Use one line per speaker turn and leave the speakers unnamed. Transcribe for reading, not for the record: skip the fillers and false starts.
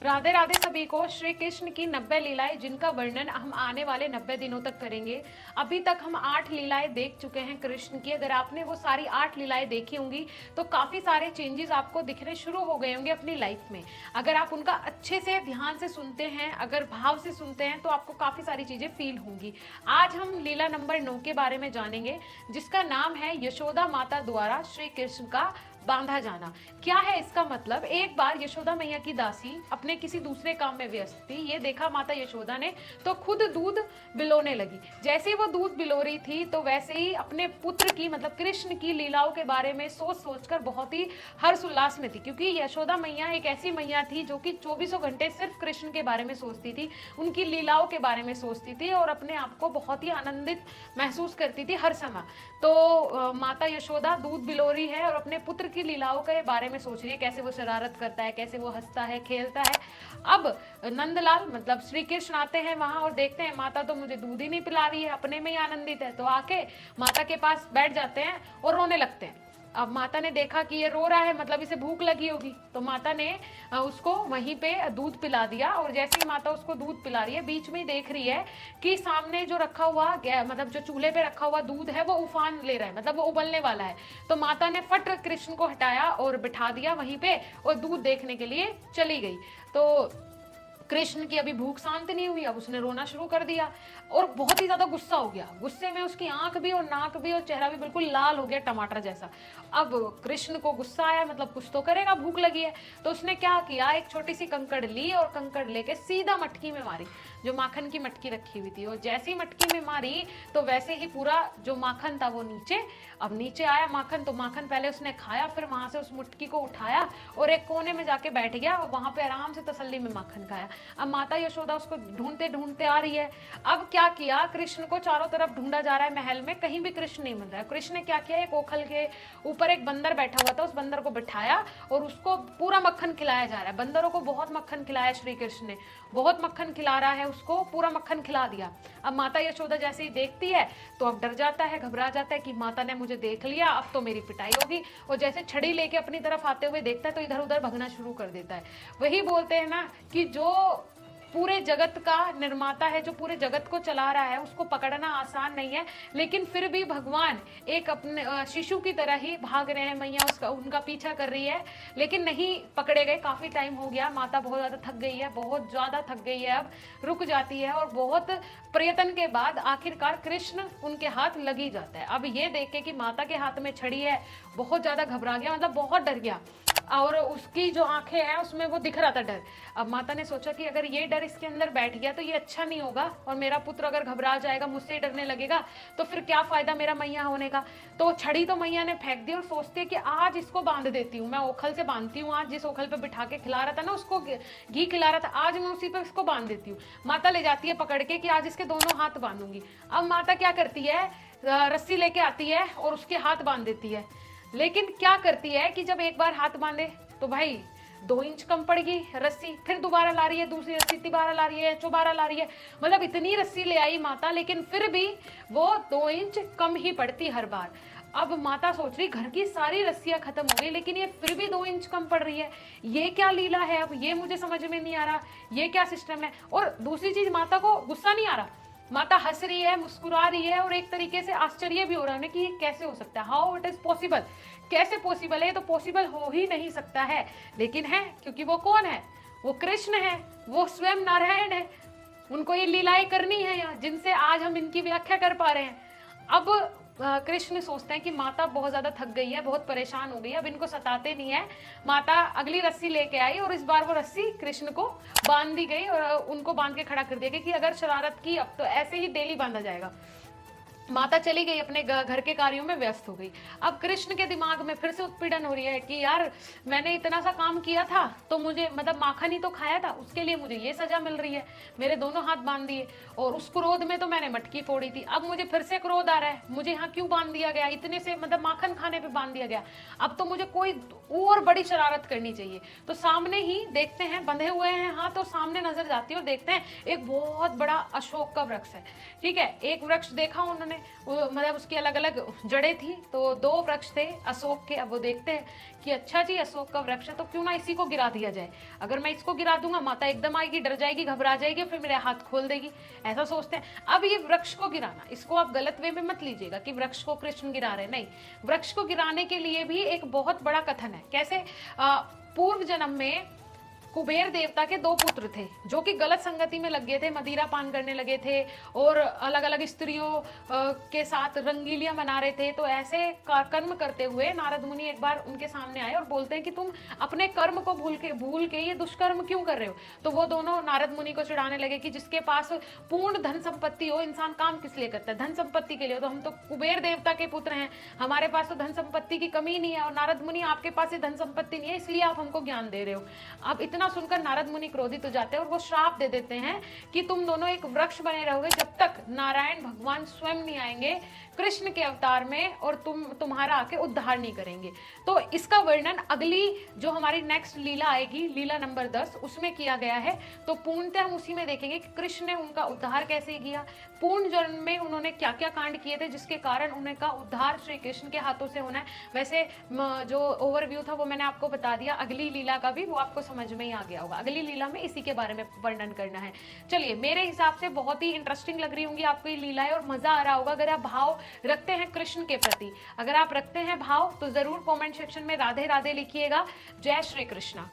राधे राधे सभी को। श्री कृष्ण की 90 लीलाएं जिनका वर्णन हम आने वाले 90 दिनों तक करेंगे। अभी तक हम 8 लीलाएं देख चुके हैं कृष्ण की। अगर आपने वो सारी 8 लीलाएं देखी होंगी तो काफी सारे चेंजेस आपको दिखने शुरू हो गए होंगे अपनी लाइफ में। अगर आप उनका अच्छे से ध्यान से सुनते हैं, अगर भाव से सुनते हैं, तो आपको काफी सारी चीजें फील होंगी। आज हम लीला नंबर 9 के बारे में जानेंगे, जिसका नाम है यशोदा माता द्वारा श्री कृष्ण का बांधा जाना। क्या है इसका मतलब? एक बार यशोदा मैया की दासी अपने किसी दूसरे काम में व्यस्त थी। ये देखा माता यशोदा ने तो खुद दूध बिलोने लगी। जैसे ही वो दूध बिलो रही थी तो वैसे ही अपने पुत्र की मतलब कृष्ण की लीलाओं के बारे में सोच सोचकर बहुत ही हर्ष उल्लास में थी, क्योंकि यशोदा मैया एक ऐसी मैया थी जो कि 24 घंटे सिर्फ कृष्ण के बारे में सोचती थी, उनकी लीलाओं के बारे में सोचती थी और अपने आप को बहुत ही आनंदित महसूस करती थी हर समय। तो माता यशोदा दूध बिलो रही है और अपने पुत्र की लीलाओं के बारे में सोच रही है, कैसे वो शरारत करता है, कैसे वो हंसता है, खेलता है। अब नंदलाल मतलब श्री कृष्ण आते हैं वहां और देखते हैं माता तो मुझे दूध ही नहीं पिला रही है, अपने में ही आनंदित है। तो आके माता के पास बैठ जाते हैं और रोने लगते हैं। अब माता ने देखा कि ये रो रहा है, मतलब इसे भूख लगी होगी, तो माता ने उसको वहीं पे दूध पिला दिया। और जैसे ही माता उसको दूध पिला रही है, बीच में ही देख रही है कि सामने जो रखा हुआ मतलब जो चूल्हे पे रखा हुआ दूध है वो उफान ले रहा है, मतलब वो उबलने वाला है। तो माता ने फट कृष्ण को हटाया और बिठा दिया वहीं पे और दूध देखने के लिए चली गई। तो कृष्ण की अभी भूख शांत नहीं हुई, अब उसने रोना शुरू कर दिया और बहुत ही ज्यादा गुस्सा हो गया। गुस्से में उसकी आंख भी और नाक भी और चेहरा भी बिल्कुल लाल हो गया, टमाटर जैसा। अब कृष्ण को गुस्सा आया, मतलब कुछ तो करेगा, भूख लगी है। तो उसने क्या किया, एक छोटी सी कंकड़ ली और कंकड़ लेके सीधा मटकी में मारी, जो माखन की मटकी रखी हुई थी। और जैसे ही मटकी में मारी तो वैसे ही पूरा जो माखन था वो नीचे, अब नीचे आया माखन। तो माखन पहले उसने खाया, फिर वहां से उस मटकी को उठाया और एक कोने में जाके बैठ गया और वहां पे आराम से तसल्ली में माखन खाया। अब माता यशोदा उसको ढूंढते ढूंढते आ रही है। अब क्या किया, कृष्ण को चारों तरफ ढूंढा जा रहा है महल में, कहीं भी कृष्ण नहीं मिल रहा है। कृष्ण ने क्या किया, एक ओखल के ऊपर एक बंदर बैठा हुआ था, उस बंदर को बिठाया और उसको पूरा मक्खन खिलाया जा रहा है। बंदरों को बहुत मक्खन खिलाया श्री कृष्ण ने, बहुत मक्खन खिला रहा है उसको, पूरा मक्खन खिला दिया। अब माता यशोदा जैसे ही देखती है तो अब डर जाता है, घबरा जाता है कि माता ने मुझे देख लिया, अब तो मेरी पिटाई होगी। और जैसे छड़ी लेके अपनी तरफ आते हुए देखता है तो इधर उधर भगना शुरू कर देता है। वही बोलते हैं ना कि जो पूरे जगत का निर्माता है, जो पूरे जगत को चला रहा है, उसको पकड़ना आसान नहीं है। लेकिन फिर भी भगवान एक अपने शिशु की तरह ही भाग रहे हैं, मैया उसका उनका पीछा कर रही है, लेकिन नहीं पकड़े गए। काफी टाइम हो गया, माता बहुत ज्यादा थक गई है, बहुत ज्यादा थक गई है, अब रुक जाती है और बहुत प्रयत्न के बाद आखिरकार कृष्ण उनके हाथ लग ही जाता है। अब ये देख के कि माता के हाथ में छड़ी है, बहुत ज्यादा घबरा गया, मतलब बहुत डर गया और उसकी जो आंखें हैं उसमें वो दिख रहा था डर। अब माता ने सोचा कि अगर ये डर इसके अंदर बैठ गया तो ये अच्छा नहीं होगा और मेरा पुत्र अगर घबरा जाएगा, मुझसे डरने लगेगा, तो फिर क्या फायदा मेरा मैया होने का। तो छड़ी तो मैया ने फेंक दी और सोचती है कि आज इसको बांध देती हूँ, मैं ओखल से बांधती हूँ। आज जिस ओखल पे बिठा के खिला रहा था ना, उसको घी खिला रहा था, आज मैं उसी पे इसको बांध देती हूँ। माता ले जाती है पकड़ के कि आज इसके दोनों हाथ बांधूंगी। अब माता क्या करती है, रस्सी लेके आती है और उसके हाथ बांध देती है। लेकिन क्या करती है कि जब एक बार हाथ बांधे तो भाई 2 इंच कम पड़ गई रस्सी, फिर दोबारा ला रही है दूसरी रस्सी, तिबारा ला रही है, चौबारा ला रही है, मतलब इतनी रस्सी ले आई माता, लेकिन फिर भी वो 2 इंच कम ही पड़ती हर बार। अब माता सोच रही घर की सारी रस्सियां खत्म हो गई लेकिन ये फिर भी 2 इंच कम पड़ रही है, ये क्या लीला है, अब ये मुझे समझ में नहीं आ रहा, ये क्या सिस्टम है। और दूसरी चीज, माता को गुस्सा नहीं आ रहा, माता हंस रही है, मुस्कुरा रही है और एक तरीके से आश्चर्य भी हो रहा है कि ये कैसे हो सकता है, हाउ इट इज पॉसिबल, कैसे पॉसिबल है, तो पॉसिबल हो ही नहीं सकता है। लेकिन है, क्योंकि वो कौन है, वो कृष्ण है, वो स्वयं नारायण है, उनको ये लीलाएं करनी है जिनसे आज हम इनकी व्याख्या कर पा रहे हैं। अब कृष्ण सोचते हैं कि माता बहुत ज्यादा थक गई है, बहुत परेशान हो गई है, अब इनको सताते नहीं है। माता अगली रस्सी लेके आई और इस बार वो रस्सी कृष्ण को बांध दी गई और उनको बांध के खड़ा कर दिया गया कि अगर शरारत की अब तो ऐसे ही डेली बांधा जाएगा। माता चली गई, अपने घर के कार्यों में व्यस्त हो गई। अब कृष्ण के दिमाग में फिर से उत्पीड़न हो रही है कि यार मैंने इतना सा काम किया था तो मुझे, मतलब माखन ही तो खाया था, उसके लिए मुझे ये सजा मिल रही है, मेरे दोनों हाथ बांध दिए, और उस क्रोध में तो मैंने मटकी फोड़ी थी, अब मुझे फिर से क्रोध आ रहा है, मुझे यहाँ क्यों बांध दिया गया, इतने से मतलब माखन खाने पे बांध दिया गया, अब तो मुझे कोई और बड़ी शरारत करनी चाहिए। तो सामने ही देखते हैं, बंधे हुए हैं हाथ और सामने नजर जाती है और देखते हैं एक बहुत बड़ा अशोक का वृक्ष है। ठीक है, एक वृक्ष देखा उन्होंने, मतलब उसकी अलग अलग जड़ें थी, तो 2 वृक्ष थे अशोक के। अब वो देखते हैं कि अच्छा जी अशोक का वृक्ष है, तो क्यों ना इसी को गिरा दिया जाए। अगर मैं इसको गिरा दूंगा माता एकदम आएगी, डर जाएगी, घबरा जाएगी, फिर मेरे हाथ खोल देगी, ऐसा सोचते हैं। अब ये वृक्ष को गिराना, इसको आप गलत वे में मत लीजिएगा कि वृक्ष को कृष्ण गिरा रहे, नहीं। वृक्ष को गिराने के लिए भी एक बहुत बड़ा कथन है। कैसे? पूर्व जन्म में कुबेर देवता के 2 पुत्र थे जो कि गलत संगति में लग गए थे, मदिरा पान करने लगे थे और अलग अलग स्त्रियों के साथ रंगीलियां मना रहे थे। तो ऐसे कर्म करते हुए नारद मुनि एक बार उनके सामने आए और बोलते हैं कि तुम अपने कर्म को भूल के ये दुष्कर्म क्यों कर रहे हो। तो वो दोनों नारद मुनि को चिढ़ाने लगे कि जिसके पास पूर्ण धन संपत्ति हो, इंसान काम किस लिए करता है? धन संपत्ति के लिए। तो हम तो कुबेर देवता के पुत्र हैं, हमारे पास तो धन संपत्ति की कमी नहीं है, और नारद मुनि आपके पास धन संपत्ति नहीं है, इसलिए आप हमको ज्ञान दे रहे हो। अब इतना सुनकर नारद मुनि क्रोधित हो जाते हैं और वो श्राप दे देते हैं कि तुम दोनों एक वृक्ष बने रहोगे जब तक नारायण भगवान स्वयं नहीं आएंगे कृष्ण के अवतार में और तुम्हारा आके उद्धार नहीं करेंगे। तो इसका वर्णन अगली जो हमारी नेक्स्ट लीला आएगी, लीला नंबर 10, उसमें किया गया है। तो पूर्णतः हम उसी में देखेंगे कि कृष्ण ने उनका उद्धार कैसे किया, पूर्ण जन्म में उन्होंने क्या क्या कांड किए थे जिसके कारण उनका उद्धार श्री कृष्ण के हाथों से होना है। वैसे जो ओवरव्यू था वो मैंने आपको बता दिया, अगली लीला का भी वो आपको समझ में ही आ गया होगा। अगली लीला में इसी के बारे में वर्णन करना है। चलिए, मेरे हिसाब से बहुत ही इंटरेस्टिंग लग रही होंगी आपको ये लीलाएं और मजा आ रहा होगा अगर आप भाव रखते हैं कृष्ण के प्रति। अगर आप रखते हैं भाव तो जरूर कमेंट सेक्शन में राधे राधे लिखिएगा। जय श्री कृष्णा।